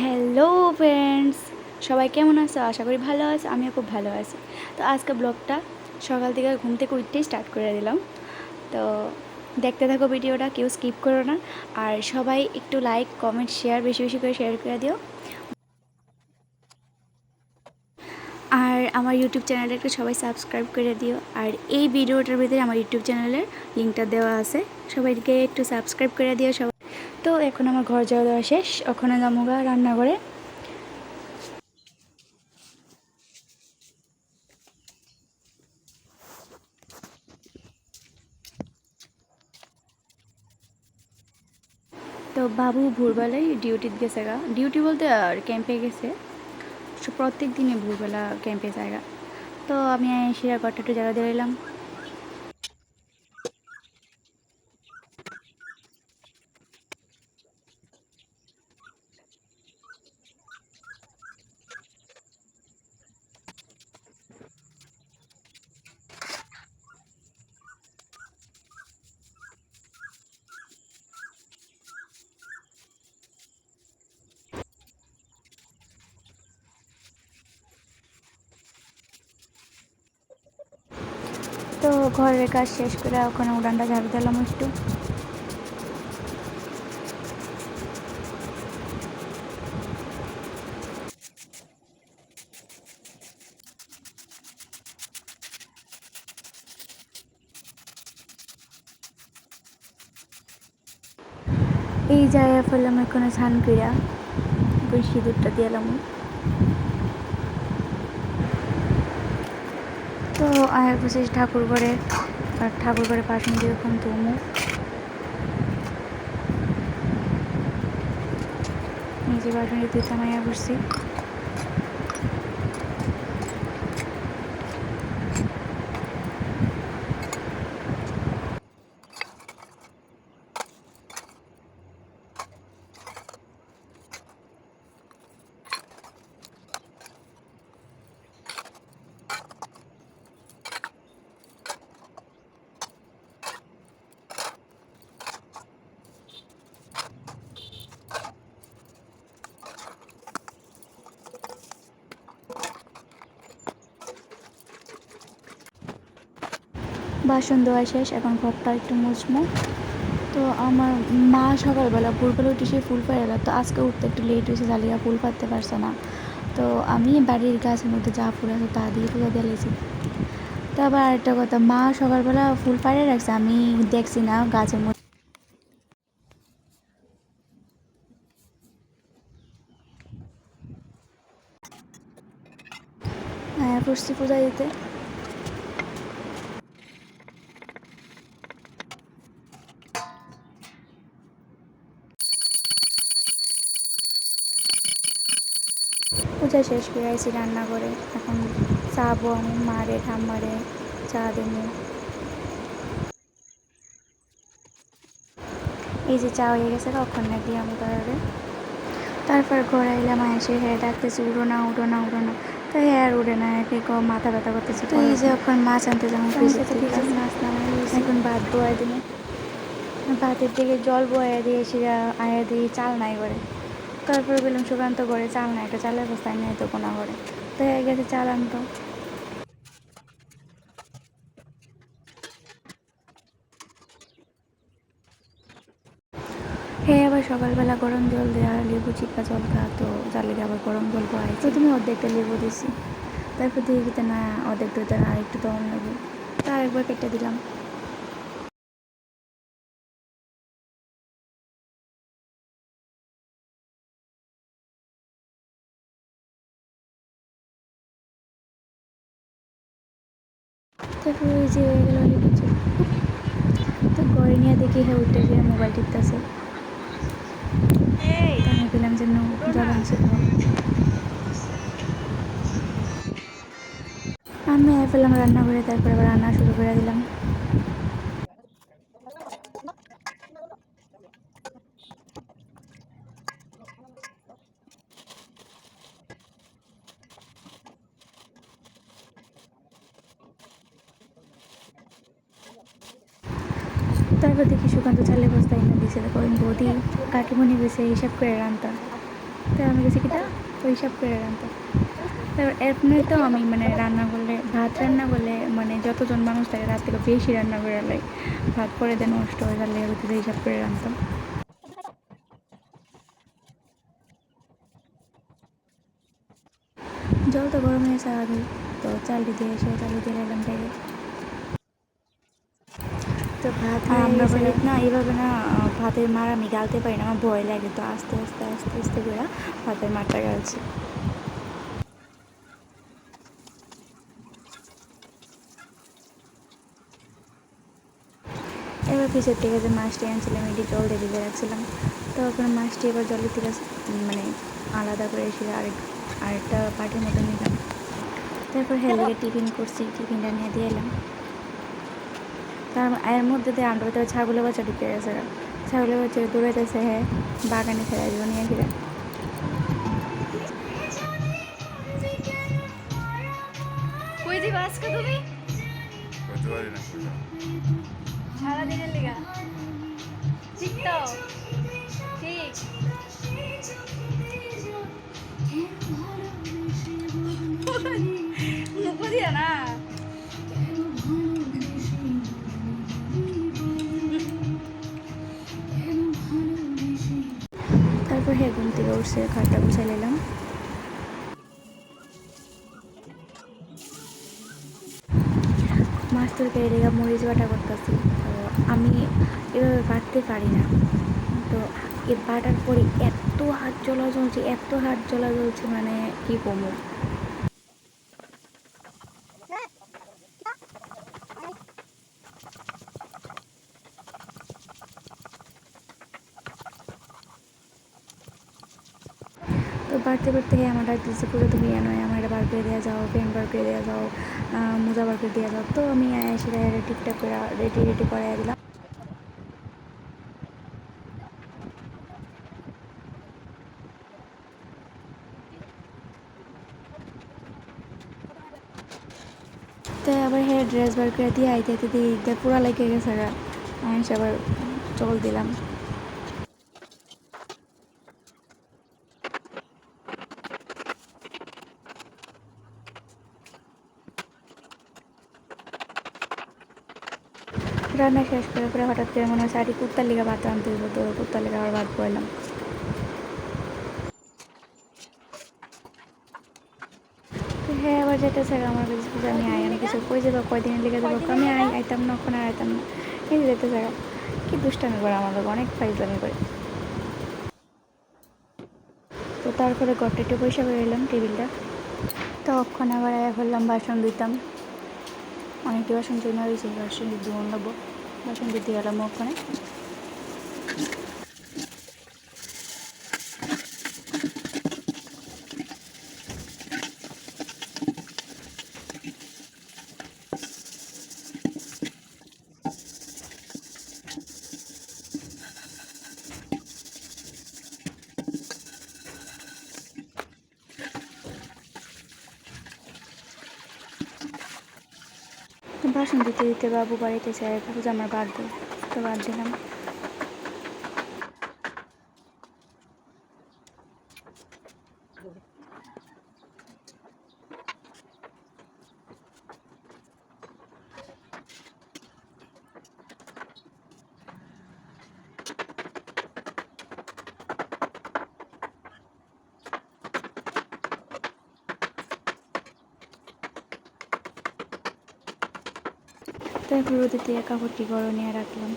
Hello friends, সবাই কেমন আছো? আশা করি ভালো আছো। আমিও খুব ভালো আছি। তো আজকে ব্লগটা সকাল থেকে ঘুম থেকে উঠতেই স্টার্ট করে দিলাম। তো দেখতে থাকো ভিডিওটা, কেউ স্কিপ করো না। আর সবাই একটু লাইক কমেন্ট শেয়ার বেশি বেশি করে শেয়ার করে দিও। আর আমার ইউটিউব চ্যানেলটা একটু সবাই সাবস্ক্রাইব করে দিও। আর এই ভিডিওটার ভিতরে আমার ইউটিউব চ্যানেলের লিঙ্কটা দেওয়া আছে, সবাইকে একটু সাবস্ক্রাইব করে দিও সবাই। তো এখন আমার ঘর যাওয়া দেওয়া শেষ, ওখানে যামুগা রান্নাঘরে। তো বাবু ভোরবেলায় ডিউটিতে গেছে গা, ডিউটি বলতে আর ক্যাম্পে গেছে। প্রত্যেক দিনে ভোরবেলা ক্যাম্পে জায়গা। তো আমি এসে ঘরটা একটু জায়গা দিয়ে এলাম। তো ঘরের কাজ শেষ করে ওখানে উড়ানটা ঝাড়ু দিলাম একটু। এই জায়গা ফেললাম এখানে স্নান কইরা, ওই সিঁদুরটা দিলাম। তো আয় বসে ঠাকুর ঘরে, আর ঠাকুর ঘরে বাসন দিয়ে ওখান তুমু। নিজে বাসন দিতে মাইয়া বসছি। বাসন ধোয়া শেষ, এখন ঘরটা একটু মুছমো। তো আমার মা সকালবেলা ভোরবেলা উঠে সে ফুল পাড়ে, তো আজকে উঠতে একটু লেট হয়েছে, জালিয়া ফুল পাড়তে পারছে না। তো আমি বাড়ির গাছের মধ্যে যা ফুল আছে তা দিয়ে পুজো দিয়েছি। তো আবার আরেকটা কথা, মা সকালবেলা ফুল পাড়ে রাখছে, আমি দেখছি না গাছের মধ্যে। হ্যাঁ, পড়ছি পূজা দিতে। পূজা শেষ করে আইসি রান্না করে, এখন চাবো আমি মারে ঠাম্মারে চা দেবো। এই যে চা হয়ে গেছে, কখন না দিয়ে আমি তাহলে। তারপর ঘরে এলাম, এসে হ্যাঁ ডাকতেছি উঠো না উঠো না উঠো না। তো হ্যাঁ আর উঠে না, একে মাথা ব্যথা করতেছে। তো এই যে এখন মাছ আনতে যাবো, মাছ নামাই এখন ভাত বয়ে দিনে। ভাতের দিকে জল বয়ে দিয়ে সেটা আয়া দিয়ে চাল নাই করে। তারপরে বললাম সুকান্ত করে চাল না, একটা চালের বস্তায় নেই তো কোনা করে। তো হয়ে গেছে চাল আনতো। হ্যাঁ, আবার সকালবেলা গরম জল দেওয়া, লেবু চিপা জল খা, তো জালে আবার গরম জল পাই। প্রথমে অর্ধেকটা লেবু দিছি, তারপর দিয়ে দিতে না অর্ধেক দুইটা আর একটু দম লেবু, তা একবার কেটে দিলাম। তারপরে ওই যে হয়ে গেল লেবু চিপ। তো ঘরে নিয়ে দেখি হ্যাঁ উঠে গিয়ে মোবাইল টিপতেছে। আমি বললাম যে নো জল আনছে। আমি ফেললাম রান্না করে, তারপরে আবার রান্না শুরু করে দিলাম। তারপর দেখি সুকান্ত চালের বস্তা এনে দিয়েছে, তারপর বৌদি কাকিমণি গেছে হিসাব করে রান্তা। তাই আমি গেছি কিটা ওই হিসাব করে রান্না। তারপর এমনিতেও আমি মানে রান্না করলে ভাত রান্না করলে মানে যতজন মানুষ থাকে তার থেকে বেশি রান্না করে লাই, ভাত পরে দিয়ে নষ্ট হয়ে গেলে হচ্ছে হিসাব করে রান্তাম। জল তো গরম হয়েছে আগে, তো চালটি দিয়ে এসে চালু দিয়ে এলাম থেকে। তো ভাত আমরা বলি না এইভাবে না, ভাতের মার আমি গালতে পারি না, আমার ভয় লাগে, তো আস্তে আস্তে আস্তে আস্তে করে ভাতের মারটা গালছি। এবার পিছের থেকে যে মাছটি আনছিলাম এটি জল দিয়ে ভিজে রাখছিলাম, তখন মাছটি এবার জলের থেকে মানে আলাদা করে এসে আরেকটা পাটির মতো নিলাম। তারপর হেলিকে টিফিন করছি, টিফিনটা নিয়ে দিয়ে এলাম। তার এর মধ্যে দিয়ে আমরা ভিতরে ছাগলের বাচ্চা ঢুকে গেছে, ছাগলের বাচ্চা দৌড়াইতেছে, হ্যাঁ বাগানে ফেলে আসবো নিয়ে ফিরে। কই দিবা আজকে তুমি? করতে পারি না সারাদিনের লেগা ঠিক তো ঠিক। মুখ দিয়া না তারপর হ্যাঁ ঘুম থেকে উঠছে, খাটটা গুছাই নিলাম। মাছ তরকারি রেখা মরিচ বাটা করতেছি, তো আমি এভাবে বাটতে পারি না, তো এ বাটার পরে এত হাত জ্বলা জ্বলছে, এত হাত জ্বলা জ্বলছে মানে কি কমো। তো বাড়তে বাড়তে আমার ডাক দিচ্ছে, পুরো তুমি নয় আমার এটা বার করে দেওয়া যাও, প্যান্ট বার করে দেওয়া যাও, মোজা বার করে দেওয়া যাও। তো আমি সেটা ঠিকঠাক করে রেডি রেডি করাই দিলাম। তো আবার হ্যাঁ ড্রেস বার করে দিয়ে আইতে আইতে দিয়ে পুরা লেগে গেছে, আমি আবার চল দিলাম। রান্না শেষ করে পরে হঠাৎ করে মনে হচ্ছে আরে কুত্তার লিগা ভাত আনতে হইব, তো কুত্তার লিগা আবার ভাত পড়লাম। তো হ্যাঁ আবার যেটা স্যার আমার কাছে আমি আমি কিছু কই যাবো, কয়দিনের লিখে দেবো, আমি আইতাম না, ওখানে আইতাম না, এই যেতে স্যার কি দুষ্টামি করে আমার লোক, অনেক ফাইজলামি করে। তো তারপরে ঘরটা একটু পয়সা করে এলাম টেবিলটা, তো ওখানে আবার বললাম বাসন দিতাম, অনেকটি বাসন জমা হয়েছে, বাসন ধুয়ে নেবো, বাসন দিতে গেলাম ওখানে। বাসন দিতে দিতে বাবু বাড়িতে চাই, ভাবছি আমার বাদ দিই, তো বাদ দিলাম। তারপর রোদে দিয়ে কাপড়টি গরম নিয়ে রাখলাম,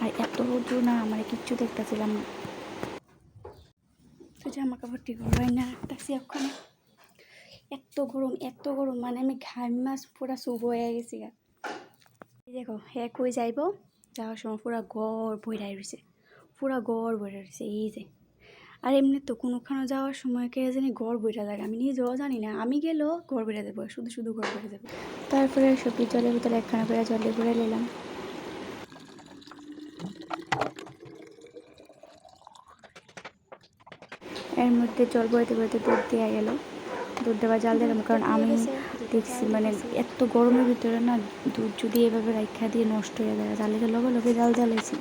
আর এত রোদ্র না আমার কিচ্ছু দেখতেছিলাম না, তো জামা কাপড়টি গরম না রাখতেছি ওখানে। এত গরম মানে আমি ঘাম মাছ পুরা শুভ হয়ে গেছি গা। দেখো হ্যাঁ কই যাইব, যাওয়ার সময় পুরা গড় বইরা রয়েছে, পুরা গড় বইরা রয়েছে এই যে। আর এমনি তো কোনোখানে যাওয়ার সময় কে জানি গড় বইরা যায়, আমি নিজেও জানি না, আমি গেলেও গড় বইরা যাবো, শুধু শুধু গড় বইরা যাবো। তারপরে সবজি জলের ভিতরে একখানা করে জলে ঘুরে নিলাম। এর মধ্যে জল বইতে বইতে দুধ দেওয়া গেল, দুধ দেওয়া জাল দিলাম, কারণ আমি দেখছি মানে এত গরমের ভিতরে না দুধ যদি এভাবে রাখা দিয়ে নষ্ট হয়ে যায়, জালে লগে লগে জাল জ্বালাইছি।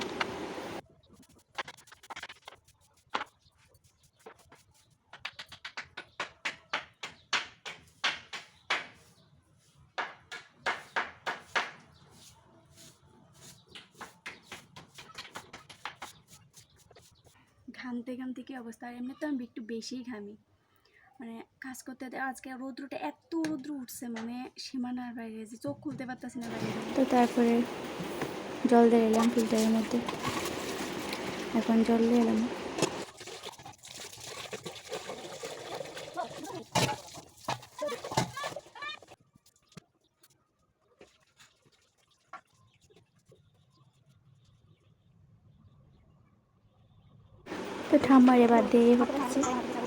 ঘামতে ঘামতে কী অবস্থা। আর এমনি তো আমি একটু বেশিই ঘামি, মানে কাজ করতে আজকে রৌদ্রটা এত রৌদ্র উঠছে, মানে সীমানার বাইরে যে চোখ খুলতে পারতেছি না বাইরে। তো তারপরে জল দিয়ে এলাম ফিল্টারের মধ্যে, এখন জল দিয়ে এলাম। তো ঠাম্মারে বাদ দিয়ে করতেছি,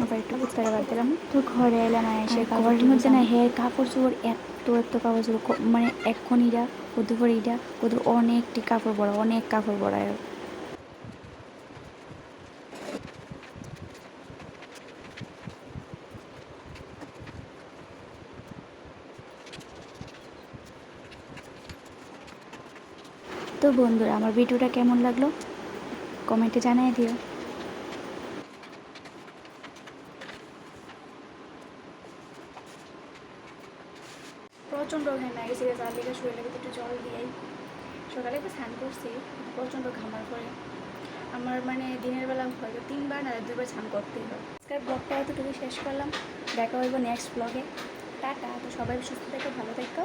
আবার একটু কুত্তারে বাদ দিলাম। তো ঘরে এলাম, এসে ঘরের মধ্যে না হের কাপড় চোপড় এত কাপড় চোপড়, মানে এখন ইরা ওদের পরে ইরা ওদের অনেকটি কাপড় পরা, অনেক কাপড় পরায়। তো বন্ধুরা, আমার ভিডিওটা কেমন লাগলো কমেন্টে জানিয়ে দিও। প্রচণ্ড ঘামে গেছে, চার লিটার শরীরে একটু জল দিয়েই সকালে একটু স্নান করছি, প্রচণ্ড ঘামার পরে আমার মানে দিনের বেলা হয়তো 3বার না 2বার স্নান করতেই হয়। আজকের ব্লগটা এতটুকু শেষ করলাম, দেখা হইব নেক্সট ব্লগে। টাটা। তো সবাই সুস্থ থেকো, ভালো থেকো।